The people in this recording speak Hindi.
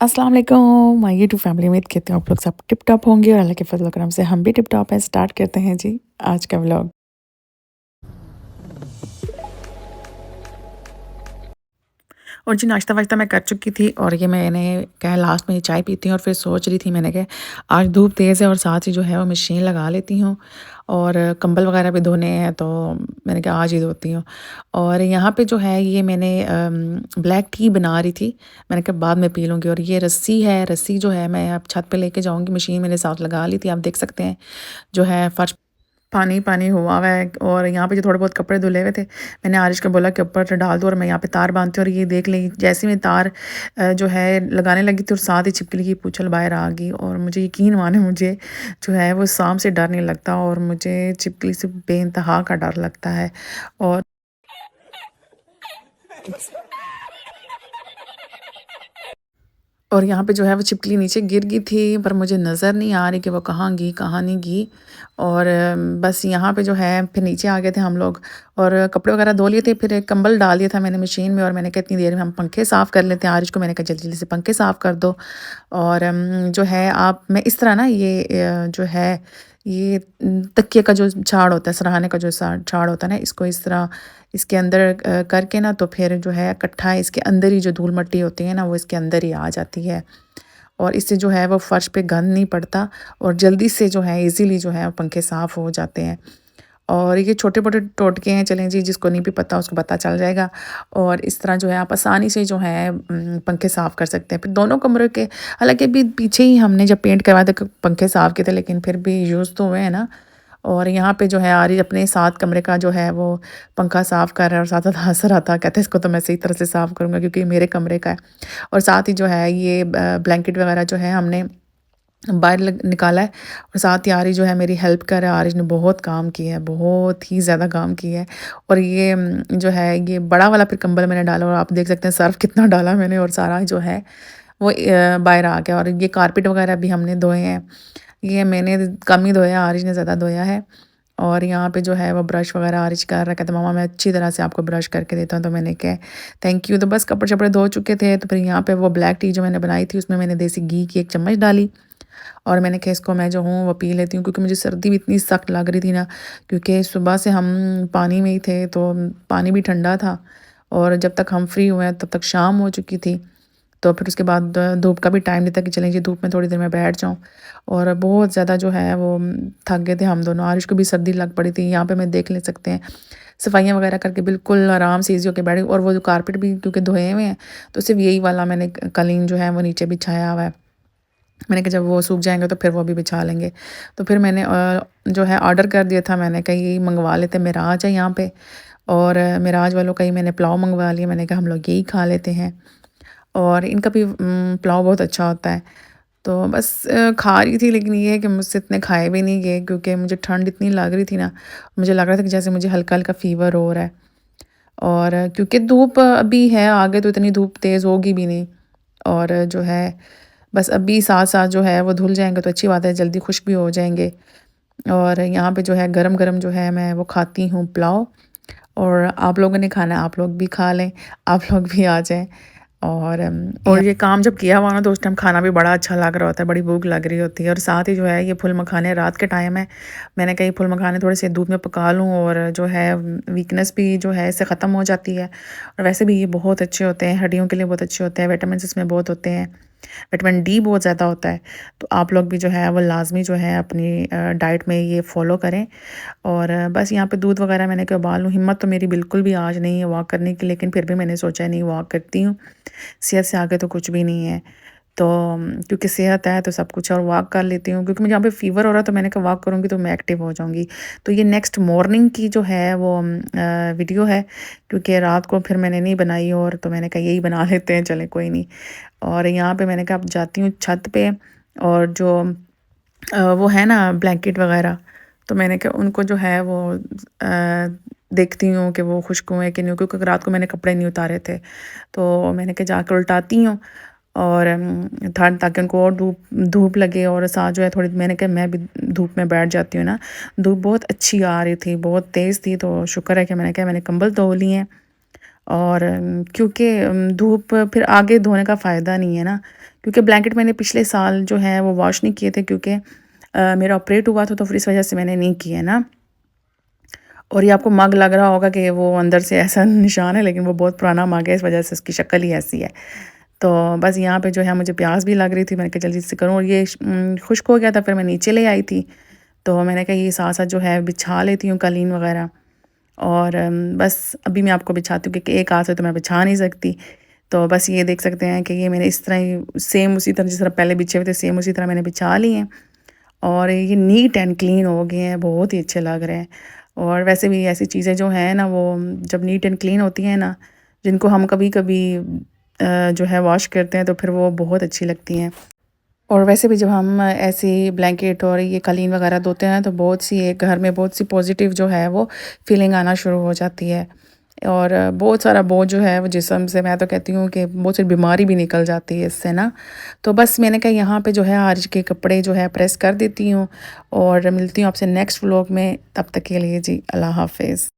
अस्सलाम वालेकुम माय यूट्यूब फैमिली। उम्मीद कहती हूँ आप लोग सब टिप टॉप होंगे और अल्लाह के फजल करम से हम भी टिप टॉप हैं। स्टार्ट करते हैं जी आज का व्लॉग। और जी नाश्ता वाश्ता मैं कर चुकी थी और ये मैंने क्या लास्ट में चाय पीती हूँ और फिर सोच रही थी मैंने कहा आज धूप तेज़ है और साथ ही जो है वो मशीन लगा लेती हूँ और कंबल वगैरह भी धोने हैं तो मैंने कहा आज ही धोती हूँ। और यहाँ पे जो है ये मैंने ब्लैक टी बना रही थी, मैंने कहा बाद में पी लूँगी। और ये रस्सी है, रस्सी जो है मैं अब छत पे लेके जाऊँगी, मशीन मैंने साथ लगा ली थी, आप देख सकते हैं जो है फर्श पानी पानी हुआ हुआ है। और यहाँ पे जो थोड़े बहुत कपड़े धुले हुए थे मैंने आरिश को बोला कि ऊपर डाल दो और मैं यहाँ पे तार बांधती हूँ। और ये देख ली जैसे मैं तार जो है लगाने लगी थी और साथ ही छिपकली की पूंछल बाहर आ गई। और मुझे यकीन माने मुझे जो है वो सांप से डर नहीं लगता और मुझे छिपकली से बेइंतहा का डर लगता है। और यहाँ पे जो है वो छिपकली नीचे गिर गई थी पर मुझे नज़र नहीं आ रही कि वो कहाँ गई कहाँ नहीं गई। और बस यहाँ पे जो है फिर नीचे आ गए थे हम लोग और कपड़े वगैरह धो लिए थे, फिर एक कंबल डाल दिया था मैंने मशीन में। और मैंने कहा इतनी देर में हम पंखे साफ़ कर लेते हैं, आरिश को मैंने कहा जल्दी जल्दी से पंखे साफ़ कर दो। और जो है आप मैं इस तरह ना ये जो है ये तकिए का जो झाड़ होता है, सराहने का जो झाड़ होता है ना, इसको इस तरह इसके अंदर करके ना तो फिर जो है इकट्ठा इसके अंदर ही जो धूल मिट्टी होती है ना वो इसके अंदर ही आ जाती है। और इससे जो है वो फर्श पे गंद नहीं पड़ता और जल्दी से जो है इजीली जो है पंखे साफ़ हो जाते हैं। और ये छोटे-मोटे टोटके हैं, चलें जी जिसको नहीं भी पता उसको पता चल जाएगा। और इस तरह जो है आप आसानी से जो है पंखे साफ़ कर सकते हैं। फिर दोनों कमरों के हालाँकि अभी पीछे ही हमने जब पेंट करवाया था पंखे साफ़ किए थे लेकिन फिर भी यूज़ तो हुए हैं ना। और यहाँ पे जो है आरी अपने साथ कमरे का जो है वो पंखा साफ़ कर रहा है और साथ-साथ हँस रहा था, कहता है इसको तो मैं सही तरह से साफ़ करूँगा क्योंकि ये मेरे कमरे का है। और साथ ही जो है ये ब्लैंकेट वगैरह जो है हमने बाहर निकाला है। और साथ ही आरी जो है मेरी हेल्प कर रहा है, आरिश ने बहुत काम किया है, बहुत ही ज़्यादा काम किया है। और ये जो है ये बड़ा वाला फिर कंबल मैंने डाला और आप देख सकते हैं सर्फ़ कितना डाला मैंने और सारा जो है वो बाहर आ गया। और ये कारपेट वगैरह भी हमने धोए हैं, ये मैंने कम ही धोया, आरिश ने ज़्यादा धोया है। और यहाँ पे जो है वो ब्रश वगैरह आरिश कर रहा है, कहता मम्मा मैं अच्छी तरह से आपको ब्रश करके देता हूँ। तो मैंने कहा थैंक यू। तो बस कपड़े शपड़े धो चुके थे तो फिर यहाँ पे वो ब्लैक टी जो मैंने बनाई थी उसमें मैंने देसी घी की 1 चम्मच डाली। और मैंने कहा इसको मैं जो हूँ वो पी लेती हूँ क्योंकि मुझे सर्दी भी इतनी सख्त लग रही थी ना, क्योंकि सुबह से हम पानी में ही थे तो पानी भी ठंडा था। और जब तक हम फ्री हुए तब तक शाम हो चुकी थी। तो फिर उसके बाद धूप का भी टाइम नहीं था कि चलें जी धूप में थोड़ी देर मैं बैठ जाऊँ। और बहुत ज़्यादा जो है वो थक गए थे हम दोनों, आरिश को भी सर्दी लग पड़ी थी। यहाँ पे मैं देख ले सकते हैं सफाइयाँ वगैरह करके बिल्कुल आराम से ईजी होके बैठ गई। और वो जो कारपेट भी क्योंकि धोए हुए हैं तो सिर्फ यही वाला मैंने कालीन जो है वो नीचे बिछाया हुआ है। मैंने कहा जब वो सूख जाएंगे तो फिर वो भी बिछा लेंगे। तो फिर मैंने जो है ऑर्डर कर दिया था, मैंने कहा यही मंगवा लेते, मेराज है यहाँ पे। और मेराज वालों का ही मैंने पुलाव मंगवा लिया, मैंने कहा हम लोग यही खा लेते हैं। और इनका भी पुलाव बहुत अच्छा होता है। तो बस खा रही थी लेकिन ये है कि मुझसे इतने खाए भी नहीं गए क्योंकि मुझे ठंड इतनी लग रही थी ना, मुझे लग रहा था कि जैसे मुझे हल्का हल्का फ़ीवर हो रहा है। और क्योंकि धूप अभी है आगे तो इतनी धूप तेज़ होगी भी नहीं। और जो है बस अभी साथ साथ जो है वो धुल जाएंगे तो अच्छी बात है, जल्दी खुश भी हो जाएंगे। और यहाँ पे जो है गरम गरम जो है मैं वो खाती हूँ पुलाव। और आप लोगों ने खाना है आप लोग भी खा लें, आप लोग भी आ जाएं। और ये काम जब किया हुआ ना तो उस टाइम खाना भी बड़ा अच्छा लग रहा होता है, बड़ी भूख लग रही होती है। और साथ ही जो है ये फुल मखाने रात के टाइम है, मैंने कहा ये फुल मखाने थोड़े से दूध में पका लूँ और जो है वीकनेस भी जो है इससे ख़त्म हो जाती है। और वैसे भी ये बहुत अच्छे होते हैं, हड्डियों के लिए बहुत अच्छे होते हैं, विटामिन इसमें बहुत होते हैं, विटामिन डी बहुत ज़्यादा होता है। तो आप लोग भी जो है वो लाजमी जो है अपनी डाइट में ये फॉलो करें। और बस यहाँ पे दूध वगैरह मैंने कहा उबाल लूँ, हिम्मत तो मेरी बिल्कुल भी आज नहीं है वॉक करने की, लेकिन फिर भी मैंने सोचा नहीं वॉक करती हूँ, सेहत से आगे तो कुछ भी नहीं है। तो क्योंकि सेहत है तो सब कुछ है। और वॉक कर लेती हूँ क्योंकि मुझे यहाँ पे फ़ीवर हो रहा है तो मैंने कहा वॉक करूँगी तो मैं एक्टिव हो जाऊँगी। तो ये नेक्स्ट मॉर्निंग की जो है वो वीडियो है क्योंकि रात को फिर मैंने नहीं बनाई और तो मैंने कहा यही बना लेते हैं, चलें कोई नहीं। और यहाँ पे मैंने कहा अब जाती हूँ छत पे और जो वो है ना ब्लैंकेट वगैरह, तो मैंने कहा उनको जो है वो देखती हूँ कि वो खुश्क हुए कि नहीं, क्योंकि रात को मैंने कपड़े नहीं उतारे थे। तो मैंने कहा जाकर उल्टाती हूँ और था ताकि उनको और धूप धूप लगे। और साथ जो है थोड़ी मैंने कहा मैं भी धूप में बैठ जाती हूँ ना, धूप बहुत अच्छी आ रही थी, बहुत तेज़ थी, तो शुक्र है कि मैंने कहा मैंने कंबल धो लिए हैं। और क्योंकि धूप फिर आगे धोने का फ़ायदा नहीं है ना, क्योंकि ब्लैंकेट मैंने पिछले साल जो है वो वॉश नहीं किए थे, क्योंकि मेरा ऑपरेट हुआ था तो फिर इस वजह से मैंने नहीं किए ना। और ये आपको मग लग रहा होगा कि वो अंदर से ऐसा निशान है, लेकिन वो बहुत पुराना मग है, इस वजह से उसकी शक्ल ही ऐसी है। तो बस यहाँ पे जो है मुझे प्यास भी लग रही थी, मैंने कहा जल्दी से करूँ, और ये खुश्क हो गया था, फिर मैं नीचे ले आई थी। तो मैंने कहा ये साथ साथ जो है बिछा लेती हूँ कालीन वगैरह। और बस अभी मैं आपको बिछाती हूँ, क्योंकि एक हाथ से तो मैं बिछा नहीं सकती। तो बस ये देख सकते हैं कि ये मैंने इस तरह ही सेम उसी तरह जिस तरह पहले बिछे हुए थे, सेम उसी तरह मैंने बिछा लिए हैं। और ये नीट एंड क्लीन हो गए हैं, बहुत ही अच्छे लग रहे हैं। और वैसे भी ऐसी चीज़ें जो हैं ना, वो जब नीट एंड क्लीन होती हैं ना, जिनको हम कभी कभी जो है वॉश करते हैं, तो फिर वो बहुत अच्छी लगती हैं। और वैसे भी जब हम ऐसे ब्लैंकेट और ये कालीन वगैरह धोते हैं, तो बहुत सी एक घर में बहुत सी पॉजिटिव जो है वो फीलिंग आना शुरू हो जाती है। और बहुत सारा बोझ जो है वो जिस्म से, मैं तो कहती हूँ कि बहुत सी बीमारी भी निकल जाती है इससे ना। तो बस मैंने कहा यहाँ पे जो है आज के कपड़े जो है प्रेस कर देती हूँ, और मिलती हूँ आपसे नेक्स्ट व्लॉग में। तब तक के लिए जी अल्लाह हाफ़िज़।